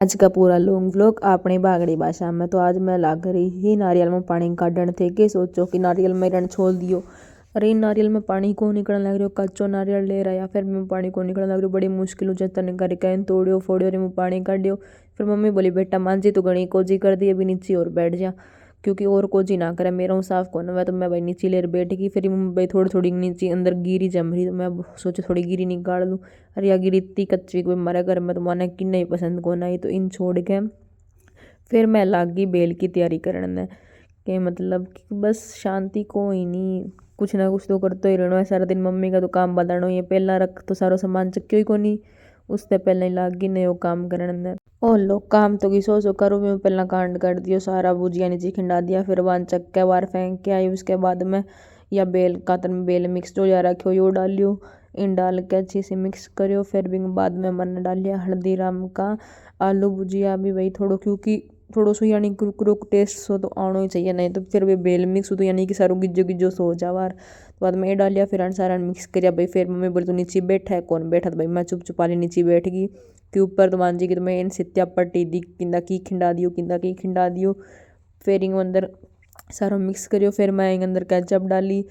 आज का पूरा लॉन्ग व्लॉग अपनी बागड़ी भाषा में। तो आज मैं लाग रही ही नारियल में पानी काटने थे कि सोचो कि नारियल में रण छोड़ दियो। अरे इन नारियल में पानी को निकलने लग रही हो, कच्चो नारियल ले रहा या फिर मैं पानी को निकलने लग रही हो, बड़ी मुश्किल हो जाता है करके तोड़ियो फोड़ियो रे मुँह पानी काटियो। फिर मम्मी बोली बेटा मांझी तो घनी कोजी कर दी, अभी नीचे और बैठ जा, क्योंकि और कोजी ना करे मेरा हूँ साफ कौन हुआ। तो मैं भाई नीचे लेर बैठ गई। फिर भाई थोड़ी थोड़ी नीचे अंदर गिरी जम रही, तो मैं सोचे थोड़ी गिरी निकाल लूँ। अरे या गिरी इतनी कच्ची कोई हमारे घर में तो माने कि नहीं पसंद को नहीं, तो इन छोड़ के फिर मैं लाग गई बेल की तैयारी करने के, मतलब कि बस शांति को ही नहीं, कुछ ना कुछ तो करते ही रहना है सारा दिन। मम्मी का तो काम बताना ये पहला रख तो सारो सामान चक्यो ही को नहीं, उससे पहले ही लाग गई नहीं वो काम करने। ओ लो काम तो की सो करो, मैं पहला कांड कर दियो सारा, भुजिया नीचे खिंडा दिया, फिर वन चक्के बाहर फेंक के आई। उसके बाद में या बेल कातर में बेल मिक्स जो जा रखो यो डालियो, इन डाल के अच्छे से मिक्स करियो। फिर भी बाद में मन डालिया हल्दीराम का आलू भुजिया भी भाई थोड़ो, क्योंकि थोड़ो सो यानी कुरुक टेस्ट सो तो आना ही चाहिए, नहीं तो फिर वे बेल मिक्स हो तो यानी कि सारो गिज्जो गिज्जो सो हो जावार। तो बाद में ये डालिया, फिर सारा मिक्स करिया भाई। फिर मम्मी बोली तू नीचे बैठा है, कौन बैठा, तो भाई मैं चुप चुपाली नीचे बैठ गई कि ऊपर तो मान जी कि तो मैं इन सित्या पट्टी दी किंदा की खिंडा दियो, किंदा की खिंडा दियो। फिर इन अंदर सारो मिक्स करियो। फिर मैं इन अंदर केचप डाली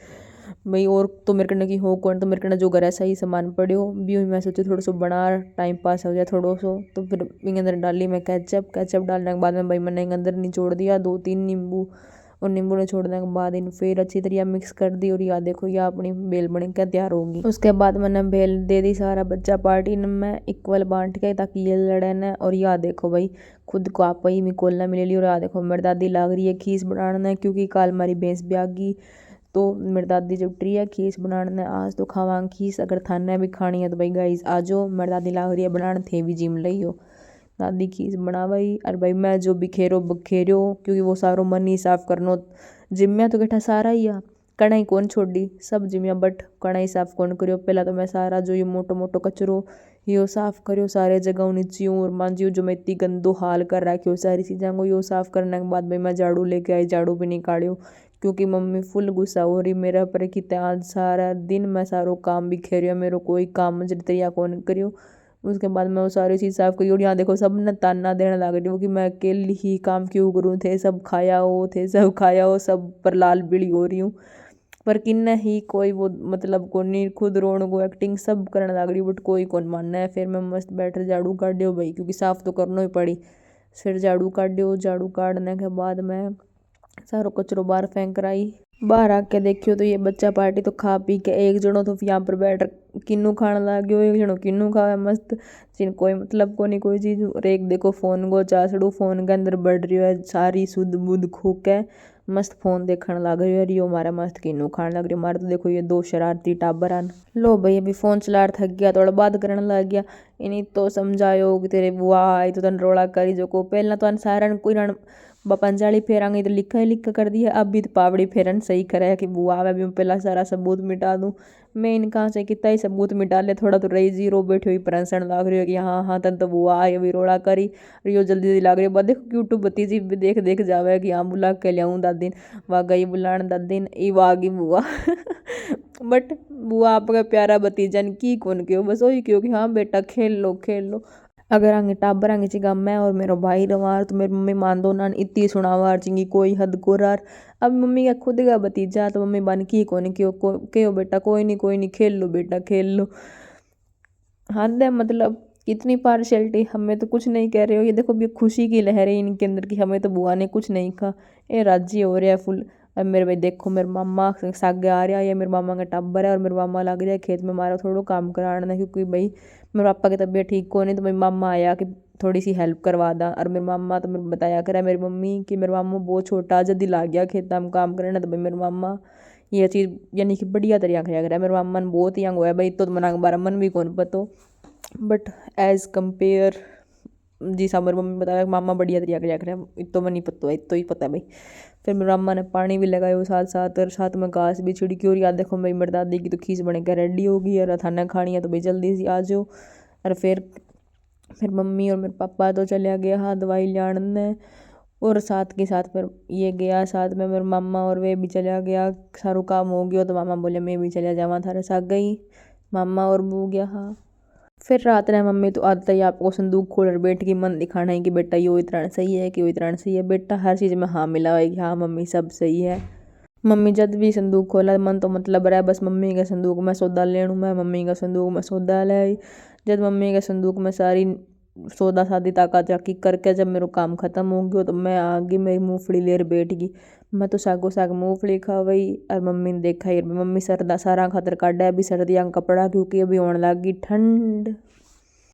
भाई, और तो मेरे कने की हो कौन, तो मेरे कने जो घर ऐसा ही सामान पड़ियो भी मैं सोची थोड़ा सो बना टाइम पास हो जाए थोड़ो सो। तो फिर इन अंदर डाली मैं केचप, केचप डालने के बाद में भाई मैंने इन अंदर निचोड़ दिया 2-3 नींबू, और नींबू ने छोड़ने के बाद इन फिर अच्छी तरह मिक्स कर दी। और या देखो या अपनी बेल बन के तैयार होगी। उसके बाद मैंने बेल दे दी सारा बच्चा पार्टी में इक्वल बांट के, ताकि ये लड़े न। और या देखो भाई खुद को आप ही में कोलना मिले ली। और या देखो मेरी दादी लाग रही है खीस बनाना, क्योंकि कल हमारी भैंस भी आ गई, तो मेरी दादी जब ट्री है खीस बनाने आज तो खावा खीस। अगर थाने भी खानी है तो भाई गाइस आ जाओ, मेरी दादी लाग रही है बनाने, थे भी जिम लियो दादी खीस बनावाई। और भाई मैं जो बिखेरो बखेरो, क्योंकि वो सारो मन ही साफ करनो। जिम्या तो कट्ठा सारा ही आ, कढ़ाई कौन छोड़ी सब जिम्या, बट कढ़ाई साफ कौन करियो। पहला तो मैं सारा जो ये मोटो मोटो कचरो यो साफ करियो सारे जगह नीचियो और मांजियो, जो मैं इतनी गंदो हाल कर रखियो सारी चीज़ों को यो साफ करने के बाद भाई मैं झाड़ू लेके आई, झाड़ू भी निकालियो, क्योंकि मम्मी फुल गुस्सा हो रही मेरा पर कि आज सारा दिन मैं सारो काम भी खेरियो, मेरे कोई काम जरिया कौन करियो। उसके बाद मैं वो सारी चीज़ साफ करी। और यहाँ देखो सब ने ताना देने लग रही हो कि मैं अकेली ही काम क्यों करूँ, थे सब खाया हो, थे सब खाया हो, सब पर लाल बिली हो रही हूँ। पर किन्ना ही कोई वो मतलब को नहीं, खुद रोण को एक्टिंग सब करने लग रही, बट कोई कौन मानना है। फिर मैं मस्त बैठ झाड़ू काट दियो भाई, क्योंकि साफ तो करना ही पड़ी। फिर झाड़ू काट दियो, झाड़ू काटने के बाद मैं सारो कचरो बाहर फेंक कर आई। बाहर आके देखियो तो ये बच्चा पार्टी तो खा पी के एक जनो तो यहाँ पर बैठ किन्नू खाने लग गयो, एक जनो किन्नू खावे मस्त, जिन कोई मतलब को नहीं कोई चीज। और एक देखो फोन को चासड़ू फोन के अंदर बढ़ रही है सारी सुध बुध खो के, मस्त फोन देखने लग रही है। रियो हमारा मस्त किन्नू खाने लग रही है। हमारे तो देखो ये 2 शरारती टाबर आन, लो भाई अभी फोन चला थक गया थोड़ा बात करने लग गया। इन्हीं तो समझायो कि तेरे बुआ आई तो तन रोड़ा करी जो को, पहला तो सारण कोई पंजाली फेरांगे तो लिखा ही लिखा कर दिया, अब भी तो पावड़ी फेरन सही करे कि बुआ आवे, भी पहला सारा सबूत मिटा दूं। मैं इनका से कितना ही सबूत मिटा ले, थोड़ा तो रही जीरो बैठी हुई परसण लाग रही है कि हाँ हाँ तन तो बुआ आई अभी रोड़ा करी। रियो जल्दी जल्दी लाग रही है, देखो यूट्यूब भतीजी भी देख देख जावे कि हाँ बुला के लियाऊँ दादीन, वाह गई बुलान दादीन ई वागी बुआ बट बुआ आपका प्यारा भतीजा की कौन क्यों, बस वही क्यों कि हाँ बेटा खेल लो खेल लो। अगर आगे टाबर आगे चिगा मैं और मेरा भाई रवार, तो मेरी मम्मी मान दो ना इतनी सुनावार चिंगी कोई हद को रार। अब मम्मी का खुद का भतीजा तो मम्मी बन की कौन क्यों बेटा कोई नहीं खेल लो बेटा खेल लो। हद है मतलब इतनी पार्शलिटी, हमें तो कुछ नहीं कह रहे हो। ये देखो भी खुशी की लहर है इनके अंदर की हमें तो बुआ ने कुछ नहीं कहा, ये राजी हो रहा है फुल। अब मेरे भाई देखो मेरे मामा सागे आ रहा है, ये मेरे मामा का टब्बर है, और मेरे मामा लग रहा है खेत में मारा थोड़ा काम कराना, क्योंकि भाई मेरे पापा की तबीयत ठीक को नहीं, तो मेरी मामा आया कि थोड़ी सी हेल्प करवा दा। और मेरे मामा तो मेरे बताया करा मेरी मम्मी कि मेरा मामा बहुत छोटा जल्दी ला गया खेत में काम करना, तो भाई मेरे मामा ये चीज़ यानी कि बढ़िया तरीका खया करा। मेरे मामा ने बहुत यंग हुआ है भाई, तो मना बारह मन भी कौन पतो, but as compare ji sambar mummy बताया मामा बढ़िया तरीका खया करा, इतो मैं नहीं पता इतो ही पता है भाई। फिर मेरे मामा ने पानी भी लगाया साथ साथ, और साथ में घास भी छिड़की। और याद देखो भाई मेरी दादी की तो खीस बने के रेडी होगी, और खाना खानी है तो भाई जल्दी से आ जाओ। और फिर मम्मी और मेरे पापा तो चले गए हाँ दवाई लाने, और साथ के साथ फिर ये गया साथ में मेरे मामा, और वे भी चला गया, सारू काम हो गया। तो मामा बोले मैं भी चला जावा थारे साथ गई, मामा और बू गया हाँ। फिर रात ने मम्मी तो आदत ही आपको संदूक खोल कर बैठ के मन दिखाना है कि बेटा यो इतना सही है कि वो इतना सही है। बेटा हर चीज़ में हाँ मिला है कि हाँ मम्मी सब सही है। मम्मी जब भी संदूक खोला मन तो मतलब रहा बस मम्मी के संदूक में सौदा लेणू, मैं मम्मी का संदूक में सौदा ले आई। जब मम्मी के संदूक में सारी सौदा सादी ताका चाकी करके जब मेरा काम खत्म हो गयो तो मैं आ गई, मेरी मूँगफली लेर बैठ गई। मैं तो सागो साग मूँगफली खावई और मम्मी ने देखा ही मम्मी सरदा सारा खातर काटा अभी सर्दियाँ का कपड़ा क्योंकि अभी होने लग गई ठंड।